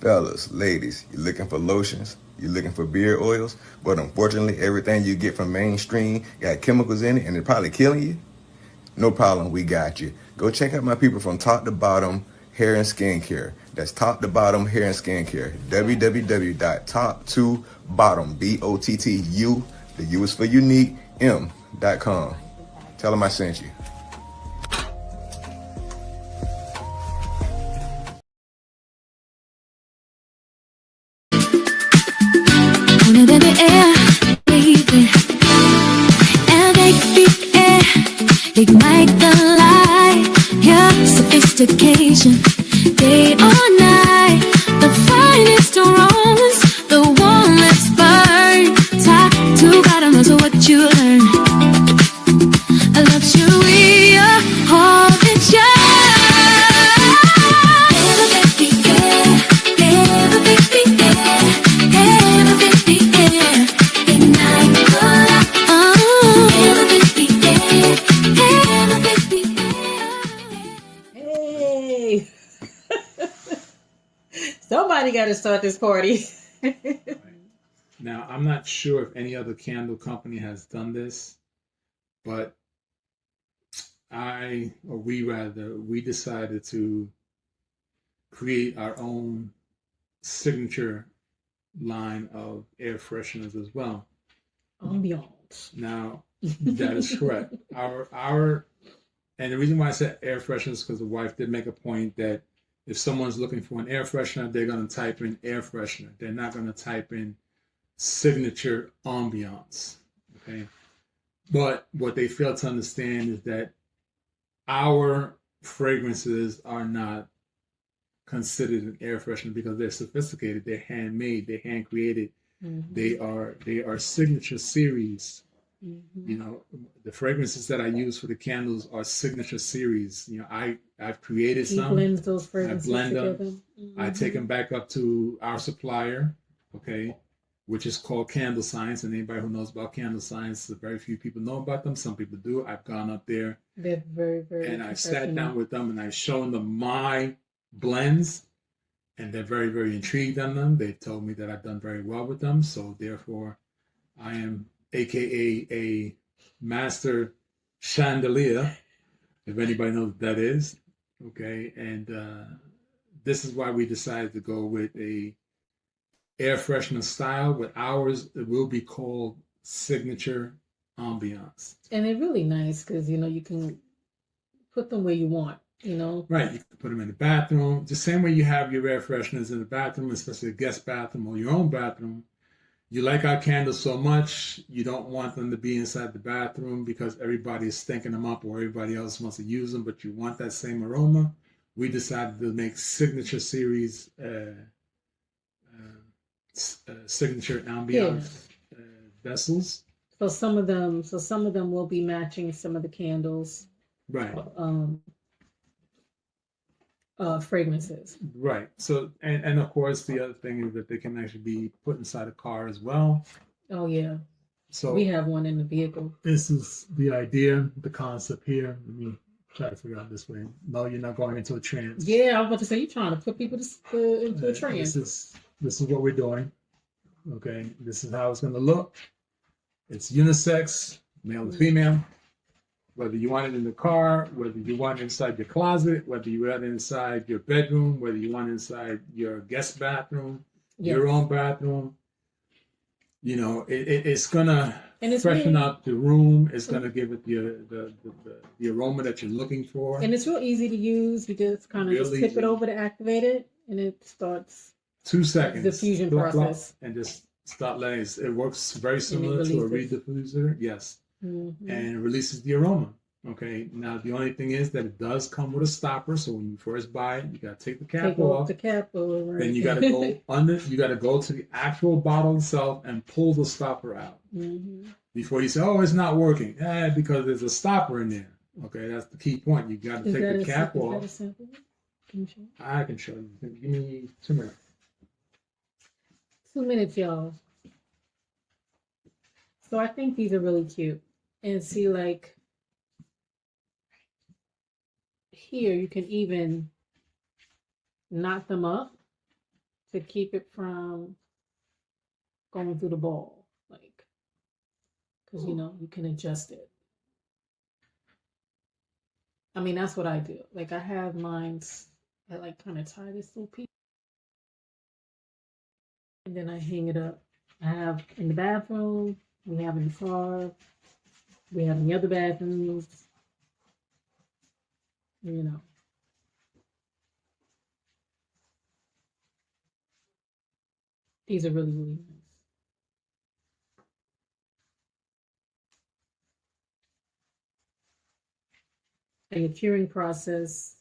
Fellas, ladies, you looking for lotions? You looking for beard oils? But unfortunately, everything you get from mainstream got chemicals in it and it's probably killing you? No problem, we got you. Go check out my people from Top to Bottom Hair and Skincare. That's Top to Bottom Hair and Skincare. www.top2bottom, BOTTU, the U is for unique, M.com. Tell them I sent you. Put it in the air, baby, and make the air ignite the light. Your sophistication, day or night, the finest aromas, the one that's burn. Top to bottom is what you learn. A luxury, all it's yours. Hey, somebody got to start this party. Now, I'm not sure if any other candle company has done this, but we decided to create our own signature line of air fresheners as well. Ambiance. Now, that is correct. And the reason why I said air fresheners is because the wife did make a point that if someone's looking for an air freshener, they're going to type in air freshener. They're not going to type in signature ambiance. Okay. But what they fail to understand is that our fragrances are not considered an air freshener because they're sophisticated, they're handmade, they're hand created. Mm-hmm. They are signature series. Mm-hmm. You know, the fragrances that I use for the candles are signature series. You know, I've created some. Blend those fragrances I blend together. them. Mm-hmm. I take them back up to our supplier, okay, which is called Candle Science. And anybody who knows about Candle Science, very few people know about them. Some people do. I've gone up there. They're very, very. And I've sat down with them and I've shown them my blends. And they're very, very intrigued on them. They've told me that I've done very well with them. So therefore, I am AKA a master chandelier, if anybody knows what that is. Okay. And this is why we decided to go with a air freshener style. With ours, it will be called signature ambiance. And they're really nice because, you know, you can put them where you want. You know, right? You can put them in the bathroom, the same way you have your air fresheners in the bathroom, especially a guest bathroom or your own bathroom. You like our candles so much, you don't want them to be inside the bathroom because everybody is stinking them up or everybody else wants to use them, but you want that same aroma. We decided to make signature series, signature ambiance vessels. So some of them will be matching some of the candles, right? Fragrances. Right. So, and of course, the other thing is that they can actually be put inside a car as well. Oh, yeah. So we have one in the vehicle. This is the idea, the concept here. Let me try to figure out this way. No, you're not going into a trance. Yeah, I was about to say, you're trying to put people into a trance. This is what we're doing. Okay. This is how it's going to look. It's unisex, male and female. Whether you want it in the car, whether you want it inside your closet, whether you want it inside your bedroom, whether you want it inside your guest bathroom, your own bathroom, you know, it's gonna freshen up the room. It's gonna give it the aroma that you're looking for. And it's real easy to use. You just kind of just tip it over to activate it, and it starts 2 seconds diffusion process, and just start letting it. It works very similar to a reed diffuser. Yes. Mm-hmm. And it releases the aroma. Okay. Now the only thing is that it does come with a stopper. So when you first buy it, you gotta take the cap off. The cap over. Then you gotta go under. You gotta go to the actual bottle itself and pull the stopper out before you say, "Oh, it's not working." Because there's a stopper in there. Okay, that's the key point. You gotta take the cap off. Is that a sample? Can you show? I can show you. Give me 2 minutes. 2 minutes, y'all. So I think these are really cute. And see, like, here you can even knock them up to keep it from going through the ball, like, because you can adjust it. I mean, that's what I do. Like, I have mines. I like kind of tie this little piece, and then I hang it up. I have in the bathroom. We have in the car. We have in the other bathrooms. These are really, really nice. And the curing process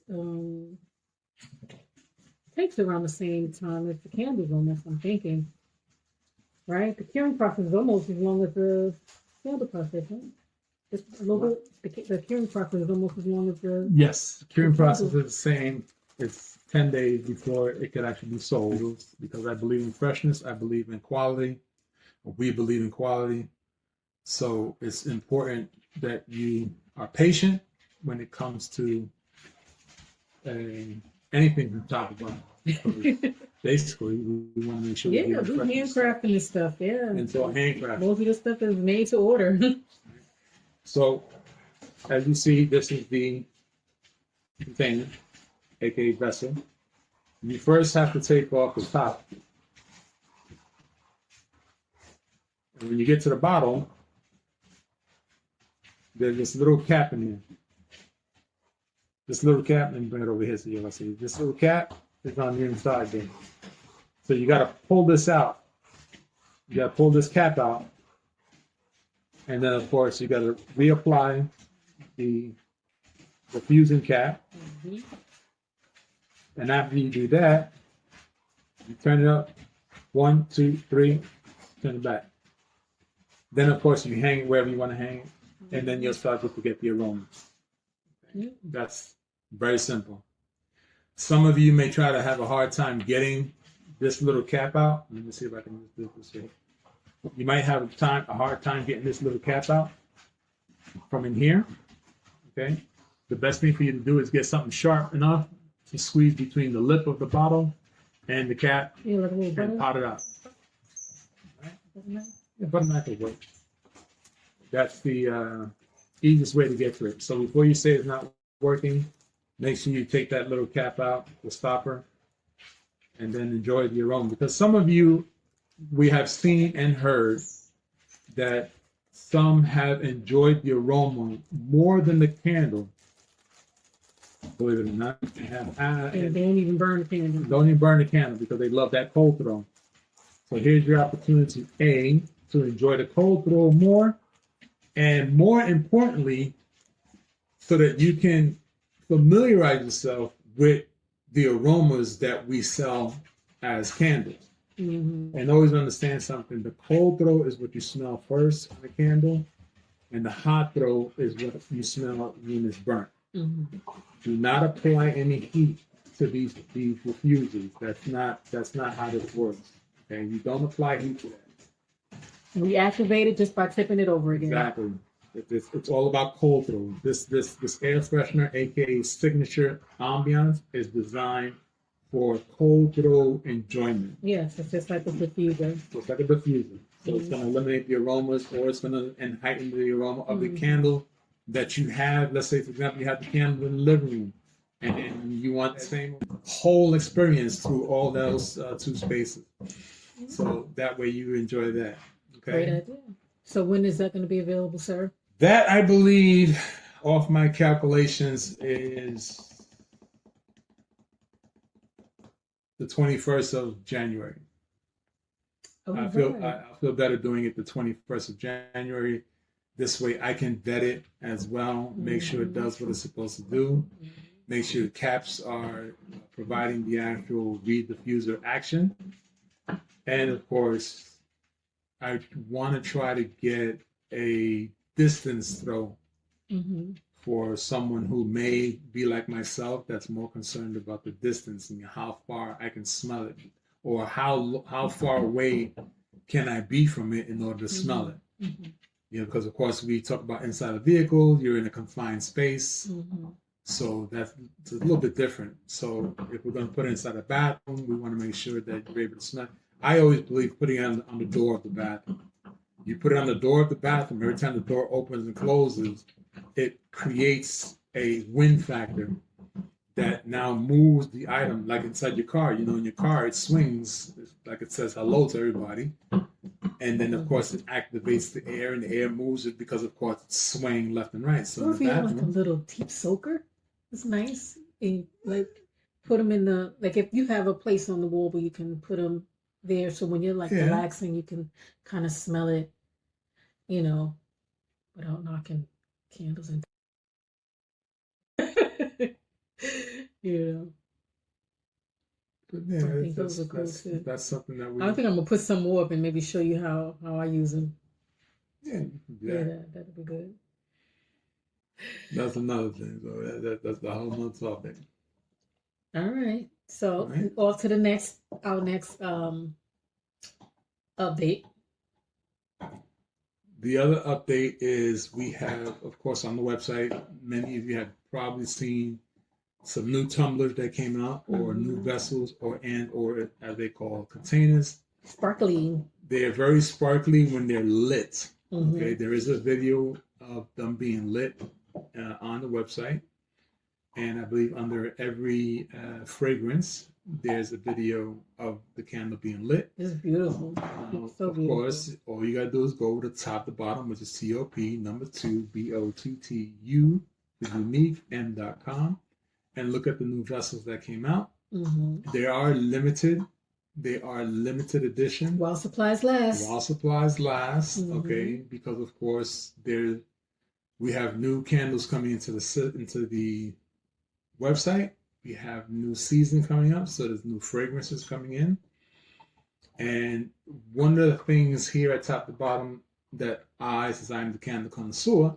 takes around the same time as the candles almost, I'm thinking. Right? The curing process is almost as long as the candle process, right? Just a little bit, the curing process is almost as long as the... Yes, the curing process is the same. It's 10 days before it could actually be sold, because I believe in freshness, I believe in quality, we believe in quality. So it's important that you are patient when it comes to anything from top to bottom. Basically, we want to make sure we handcrafting this stuff, And so handcrafting. Most of this stuff is made to order. So, as you see, this is the container, aka vessel. You first have to take off the top. And when you get to the bottom, there's this little cap in here. This little cap, let me bring it over here so you can see. This little cap is on the inside there. So you got to pull this out. You got to pull this cap out. And then, of course, you got to reapply the fusing cap. Mm-hmm. And after you do that, you turn it up. 1, 2, 3, turn it back. Then, of course, you hang it wherever you want to hang it. And then you'll start to get the aroma. Okay. That's very simple. Some of you may try to have a hard time getting this little cap out. Let me see if I can do it this way. You might have a hard time getting this little cap out from in here. Okay. The best thing for you to do is get something sharp enough to squeeze between the lip of the bottle and the cap, and pot it out. Right? Yeah, butter knife will work. That's the easiest way to get through it. So before you say it's not working, make sure you take that little cap out, the stopper, and then enjoy the aroma. Because some of you, we have seen and heard that some have enjoyed the aroma more than the candle. Believe it or not, they don't even burn the candle. Don't even burn the candle because they love that cold throw. So here's your opportunity, A, to enjoy the cold throw more, and more importantly, so that you can familiarize yourself with the aromas that we sell as candles. Mm-hmm. And always understand something. The cold throw is what you smell first on the candle, and the hot throw is what you smell when it's burnt. Mm-hmm. Do not apply any heat to these diffusers. That's not how this works. Okay, you don't apply heat to that. We activate it just by tipping it over again. Exactly. It's all about cold throw. This air freshener, aka signature ambiance, is designed for cold throw enjoyment. Yes, it's just like a diffuser. So it's like a diffuser. So it's going to eliminate the aromas, or it's going to heighten the aroma of the candle that you have. Let's say, for example, you have the candle in the living room, and you want the same whole experience through all those two spaces. So that way you enjoy that. Okay. Great idea. So when is that going to be available, sir? That, I believe, off my calculations, is the 21st of January. I feel better doing it the 21st of January. This way I can vet it as well, make sure it does what it's supposed to do, make sure the caps are providing the actual rediffuser action. And of course, I want to try to get a distance throw for someone who may be like myself, that's more concerned about the distance and how far I can smell it, or how far away can I be from it in order to smell it. Mm-hmm. You know, because of course we talk about inside a vehicle, you're in a confined space. So that's it's a little bit different. So if we're going to put it inside a bathroom, we want to make sure that you're able to smell. I always believe putting it on the door of the bathroom. You put it on the door of the bathroom. Every time the door opens and closes, it creates a wind factor that now moves the item, like inside your car. You know, in your car, it swings, like it says hello to everybody. And then, of course, it activates the air, and the air moves it because, of course, it's swaying left and right. So Or if you have like a little deep soaker, it's nice. And like put them in the, like if you have a place on the wall where you can put them there, so when you're like relaxing, you can kind of smell it, you know, without knocking candles into. Yeah. But I think those are cool too. that's something that we. I think I'm gonna put some more up and maybe show you how I use them. Yeah, That'd be good. That's another thing. So that's the whole nother topic. All right. So Right. off to the our next update. The other update is we have, of course, on the website, many of you have probably seen some new tumblers that came out, or new vessels, or as they call containers. Sparkly. They're very sparkly when they're lit. Mm-hmm. Okay, there is a video of them being lit on the website, and I believe under every fragrance, there's a video of the candle being lit. It's beautiful. It's so of beautiful. course, all you gotta do is go to top to bottom, which is TOP number 2 BOTTU, uniquem.com, and look at the new vessels that came out. Mm-hmm. They are limited. They are limited edition. While supplies last. While supplies last, Mm-hmm. okay, because of course we have new candles coming into the website. We have new season coming up, so there's new fragrances coming in. And one of the things here at top to bottom that since I'm the candle connoisseur,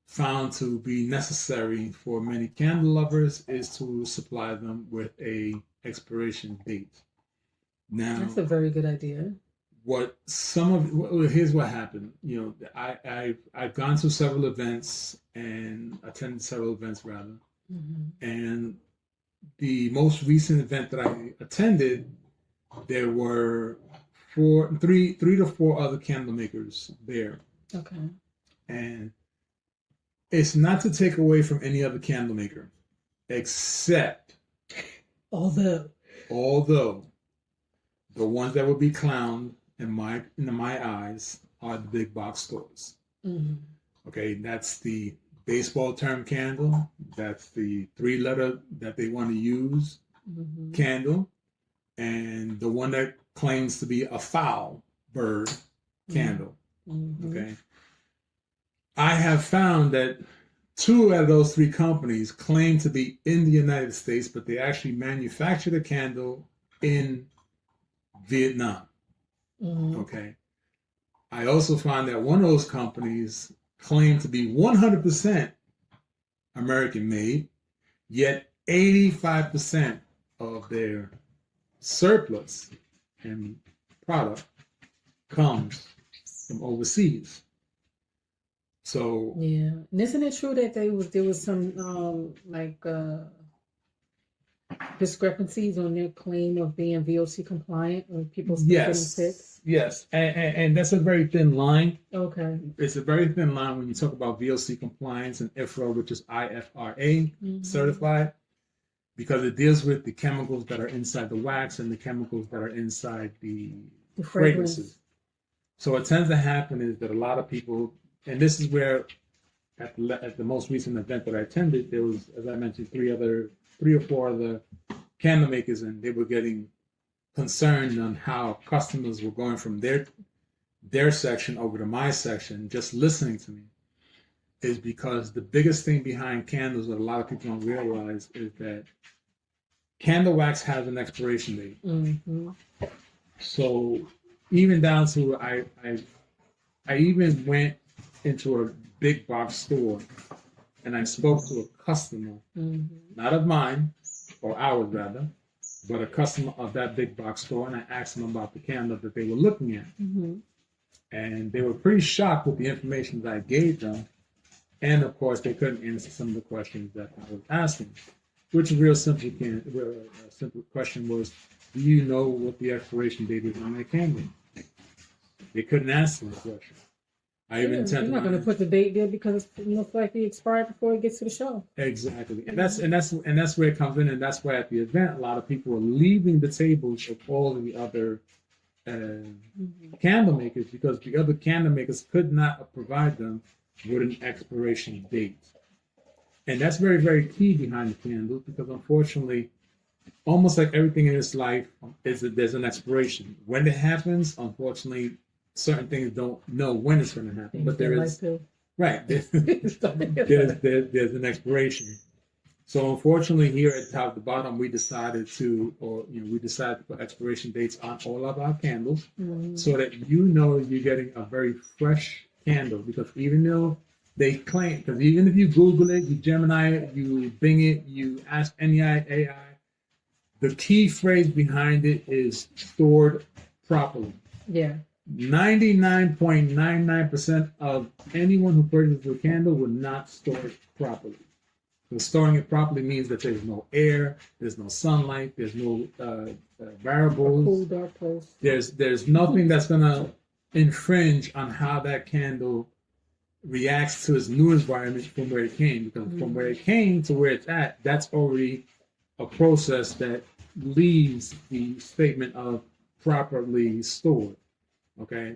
found to be necessary for many candle lovers is to supply them with a expiration date. Now, That's a very good idea. Here's what happened. You know, I've gone to several events and attended several events rather, and the most recent event that I attended, there were three to four other candle makers there. Okay. And it's not to take away from any other candle maker, except although the ones that would be clowned in my eyes are the big box stores. Mm-hmm. Okay, that's the baseball term candle. That's the 3-letter that they want to use candle, and the one that claims to be a foul bird candle. Mm-hmm. Okay, I have found that 2 out of those 3 companies claim to be in the United States, but they actually manufacture the candle in Vietnam. Mm-hmm. Okay. I also found that one of those companies claimed to be 100% American made, yet 85% of their surplus and product comes from overseas. So yeah, and isn't it true that there was some discrepancies on their claim of being VOC compliant, or people still getting sick? Yes, and that's a very thin line. Okay. It's a very thin line when you talk about VOC compliance and IFRA, which is IFRA certified, because it deals with the chemicals that are inside the wax and the chemicals that are inside the fragrances. So what tends to happen is that a lot of people, and this is where at the most recent event that I attended, there was, as I mentioned, 3 or 4 other candle makers, and they were getting concerned on how customers were going from their section over to my section, just listening to me, is because the biggest thing behind candles that a lot of people don't realize is that candle wax has an expiration date. Mm-hmm. So even down to I even went into a big box store and I spoke to a customer, not of mine, or ours rather, but a customer of that big box store, and I asked them about the candle that they were looking at. And they were pretty shocked with the information that I gave them. And of course, they couldn't answer some of the questions that I was asking, which real simple simple question was, do you know what the expiration date is on that candle? They couldn't answer the question. I even You're intended not going to put the date there because it's most likely expired before it gets to the show. exactly, and that's where it comes in, and that's why at the event a lot of people are leaving the tables of all of the other candle makers because the other candle makers could not provide them with an expiration date, and that's very very key behind the candle because unfortunately, almost like everything in this life is that there's an expiration. When it happens, unfortunately, certain things don't know when it's going to happen, but there is right. There's an expiration. So unfortunately, here at top to bottom, we decided to put expiration dates on all of our candles, so that you're getting a very fresh candle. Because even though they claim, because even if you Google it, you Gemini it, you Bing it, you ask any AI, the key phrase behind it is stored properly. Yeah. 99.99% of anyone who purchases a candle will not store it properly. So storing it properly means that there's no air, there's no sunlight, there's no variables. Cool dark place. There's nothing that's gonna infringe on how that candle reacts to its new environment from where it came. Because from where it came to where it's at, that's already a process that leaves the statement of properly stored. Okay,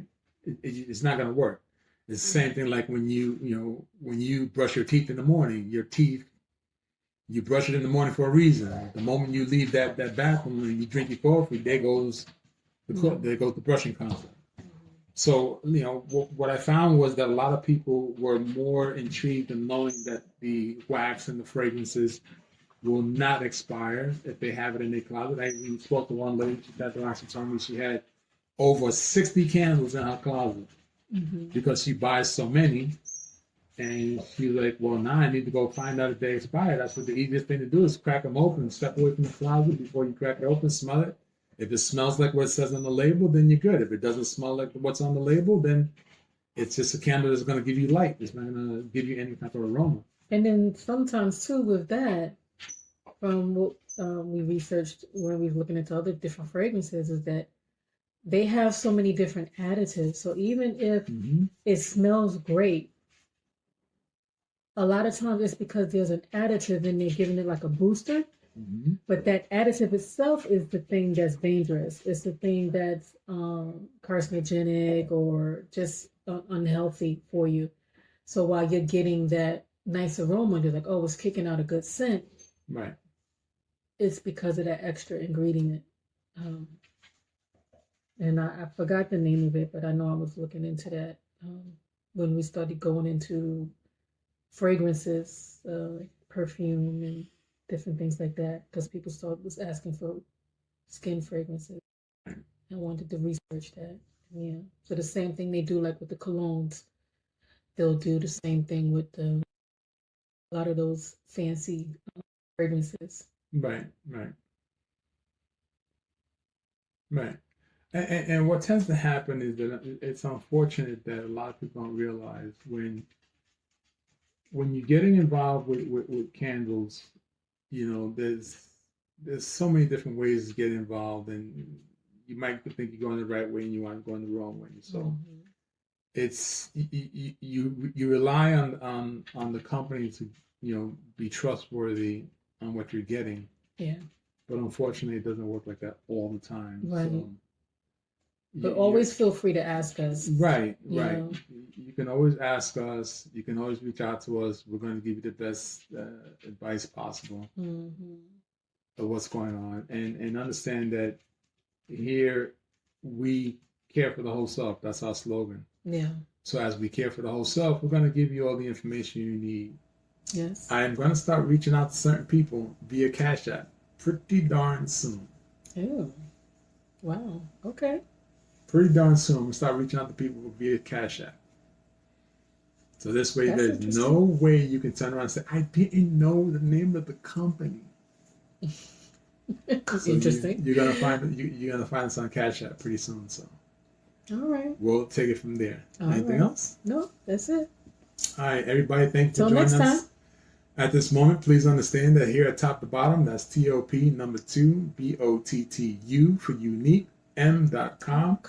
it's not gonna work. It's the same thing like when you brush your teeth in the morning. Your teeth, you brush it in the morning for a reason. The moment you leave that bathroom and you drink your coffee, there goes the brushing concept. So what I found was that a lot of people were more intrigued in knowing that the wax and the fragrances will not expire if they have it in their closet. I even spoke to one lady that actually told me she had over 60 candles in her closet because she buys so many. And she's like, well, now I need to go find out if they expire. That's what the easiest thing to do is crack them open, step away from the closet before you crack it open, smell it. If it smells like what it says on the label, then you're good. If it doesn't smell like what's on the label, then it's just a candle that's going to give you light. It's not going to give you any type of aroma. And then sometimes too with that, from what we researched when we were looking into other different fragrances, is that they have so many different additives. So even if it smells great, a lot of times it's because there's an additive in there giving it like a booster. But that additive itself is the thing that's dangerous. It's the thing that's carcinogenic or just unhealthy for you. So while you're getting that nice aroma, you're like, oh, it's kicking out a good scent. Right. It's because of that extra ingredient. And I forgot the name of it, but I know I was looking into that when we started going into fragrances, like perfume and different things like that, because people was asking for skin fragrances. I wanted to research that. Yeah. So the same thing they do like with the colognes, they'll do the same thing with a lot of those fancy fragrances. Right. And what tends to happen is that it's unfortunate that a lot of people don't realize when you're getting involved with candles, there's so many different ways to get involved, and you might think you're going the right way and you aren't going the wrong way. So it's you rely on the company to be trustworthy on what you're getting. Yeah. But unfortunately, it doesn't work like that all the time. Right. So, but always feel free to ask us. Right. You can always ask us. You can always reach out to us. We're going to give you the best advice possible of what's going on. And understand that here we care for the whole self. That's our slogan. Yeah. So as we care for the whole self, we're going to give you all the information you need. Yes. I am going to start reaching out to certain people via Cash App pretty darn soon. Oh, wow. Okay. Pretty darn soon, we'll start reaching out to people via Cash App. So this way, there's no way you can turn around and say, I didn't know the name of the company. That's interesting. You're gonna find us on Cash App pretty soon. So, all right, we'll take it from there. Anything else? No, that's it. All right, everybody, thank you for Till next joining us. time. At this moment, please understand that here at Top to Bottom, that's TOP number 2, BOTTU for unique, M.com.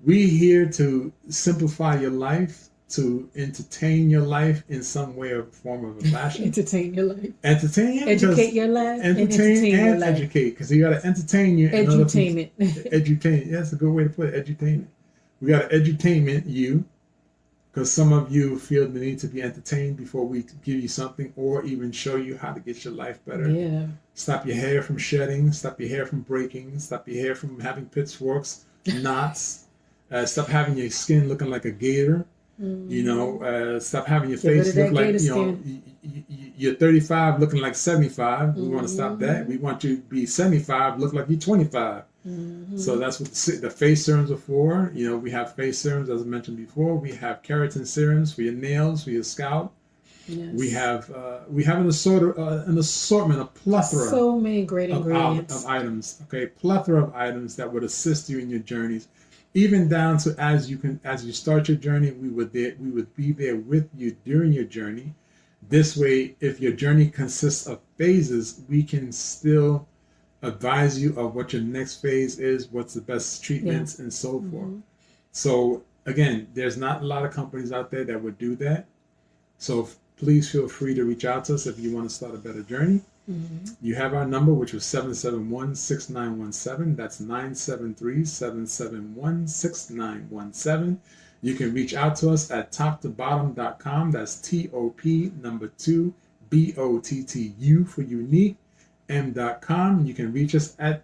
We're here to simplify your life, to entertain your life in some way or form of a fashion. Entertain your life. Entertain, Educate your life. entertain your and life. educate, because you got to entertain you. and other people- Edutainment. Edutain. Yeah, that's a good way to put it. Edutainment. We got to edutainment you, because some of you feel the need to be entertained before we give you something, or even show you how to get your life better. Yeah. Stop your hair from shedding. Stop your hair from breaking. Stop your hair from having pitchforks, knots. Stop having your skin looking like a gator. You know, stop having your Get rid face of that look like, gator you know, you're 35 looking like 75. We want to stop that. We want you to be 75, look like you're 25. So that's what the face serums are for. You know, we have face serums, as I mentioned before. We have keratin serums for your nails, for your scalp. Yes. We have an assortment, a plethora So many great ingredients. of items. Okay, plethora of items that would assist you in your journeys, even down to as you start your journey, we would be there with you during your journey. This way, if your journey consists of phases, we can still advise you of what your next phase is, what's the best treatments, and so forth. So again, there's not a lot of companies out there that would do that. So please feel free to reach out to us if you want to start a better journey. You have our number, which was 771-6917. That's 973-771-6917. You can reach out to us at toptobottom.com. That's TOP number 2, BOTTU for unique, M.com. You can reach us at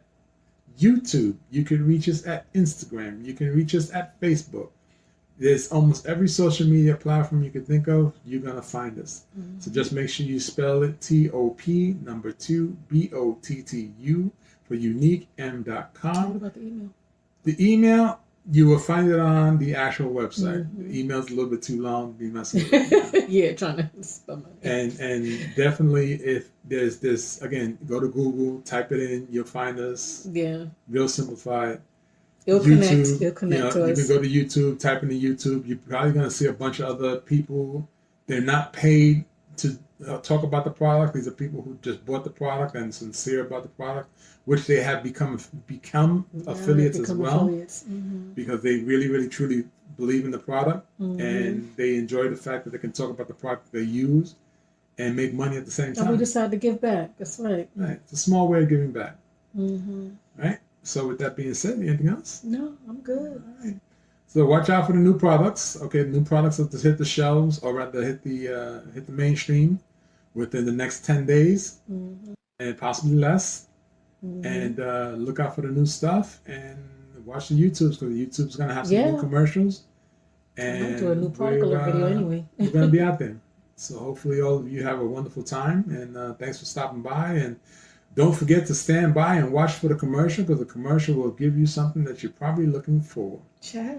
YouTube. You can reach us at Instagram. You can reach us at Facebook. There's almost every social media platform you can think of, you're going to find us. So just make sure you spell it TOP number 2, BOTTU for unique, M.com. What about the email? The email, you will find it on the actual website. The email's a little bit too long to be messing with. Yeah, trying to spell my name. And definitely, if there's this, again, go to Google, type it in, you'll find us. Yeah. Real simplified. It'll YouTube, connect to you us. can go to YouTube, type into YouTube. You're probably going to see a bunch of other people. They're not paid to talk about the product. These are people who just bought the product and sincere about the product, which they have become affiliates as well, because they really, really, truly believe in the product, and they enjoy the fact that they can talk about the product they use and make money at the same time. And we decided to give back. That's right. Right. It's a small way of giving back. Right. So with that being said, anything else? No, I'm good. All right. So watch out for the new products. Okay, new products that hit the shelves, or rather hit the mainstream within the next 10 days, and possibly less. And look out for the new stuff, and watch the YouTubes, because the YouTube's gonna have some new commercials. And I'm gonna do a new product alert video anyway. We're gonna be out there. So hopefully all of you have a wonderful time, and thanks for stopping by. And don't forget to stand by and watch for the commercial, because the commercial will give you something that you're probably looking for. Ciao.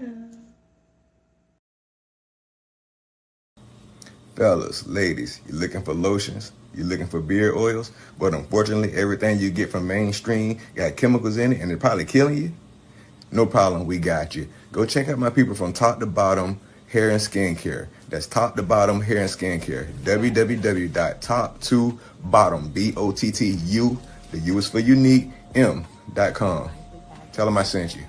Fellas, ladies, you're looking for lotions, you're looking for beard oils, but unfortunately everything you get from mainstream got chemicals in it and they're probably killing you? No problem, we got you. Go check out my people from Top to Bottom Hair and Skincare. That's Top to Bottom Hair and Skincare. www.top2bottom, BOTTU, the U is for unique, M.com. Tell them I sent you.